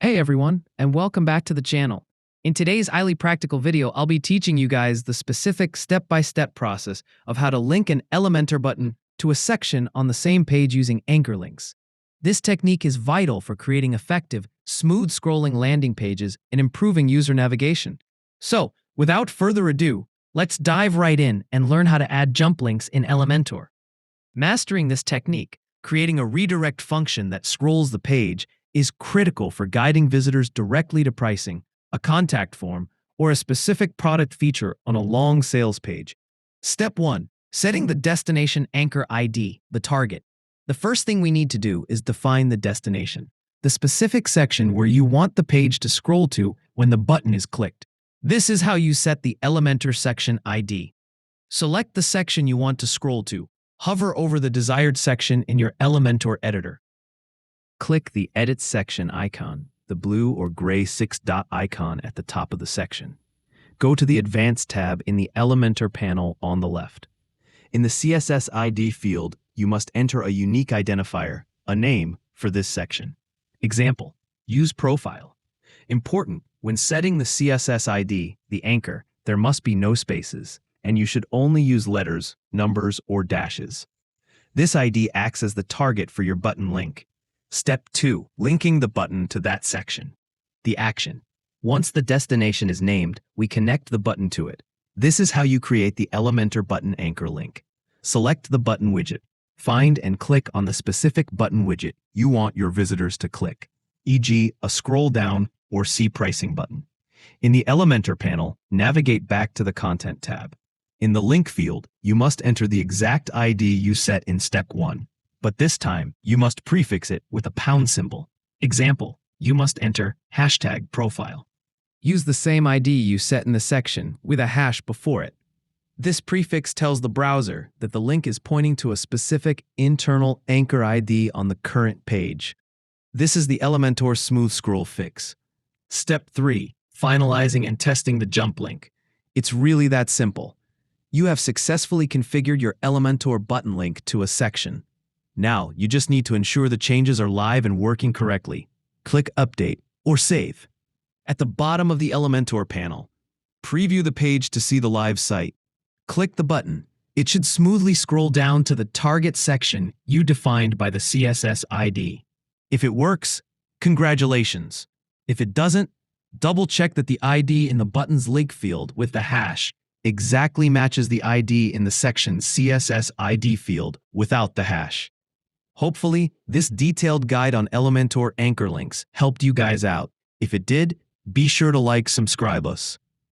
Hey everyone, and welcome back to the channel. In today's highly practical video, I'll be teaching you guys the specific step-by-step process of how to link an Elementor button to a section on the same page using anchor links. This technique is vital for creating effective, smooth scrolling landing pages and improving user navigation. So, without further ado, let's dive right in and learn how to add jump links in Elementor. Mastering this technique, creating a redirect function that scrolls the page, is critical for guiding visitors directly to pricing, a contact form, or a specific product feature on a long sales page. Step 1. Setting the destination anchor ID, the target. The first thing we need to do is define the destination, the specific section where you want the page to scroll to when the button is clicked. This is how you set the Elementor section ID. Select the section you want to scroll to. Hover over the desired section in your Elementor editor. Click the Edit Section icon, the blue or gray 6-dot icon at the top of the section. Go to the Advanced tab in the Elementor panel on the left. In the CSS ID field, you must enter a unique identifier, a name, for this section. Example, use profile. Important, when setting the CSS ID, the anchor, there must be no spaces, and you should only use letters, numbers, or dashes. This ID acts as the target for your button link. Step 2. Linking the button to that section. The action. Once the destination is named, we connect the button to it. This is how you create the Elementor button anchor link. Select the button widget. Find and click on the specific button widget you want your visitors to click, e.g. a scroll down or see pricing button. In the Elementor panel, navigate back to the Content tab. In the link field, you must enter the exact ID you set in step 1. But this time, you must prefix it with a pound symbol. Example, you must enter #profile. Use the same ID you set in the section with a hash before it. This prefix tells the browser that the link is pointing to a specific internal anchor ID on the current page. This is the Elementor smooth scroll fix. Step 3. Finalizing and testing the jump link. It's really that simple. You have successfully configured your Elementor button link to a section. Now, you just need to ensure the changes are live and working correctly. Click Update or Save. At the bottom of the Elementor panel, preview the page to see the live site. Click the button. It should smoothly scroll down to the target section you defined by the CSS ID. If it works, congratulations. If it doesn't, double-check that the ID in the button's link field with the hash exactly matches the ID in the section CSS ID field without the hash. Hopefully, this detailed guide on Elementor anchor links helped you guys out. If it did, be sure to like, subscribe us.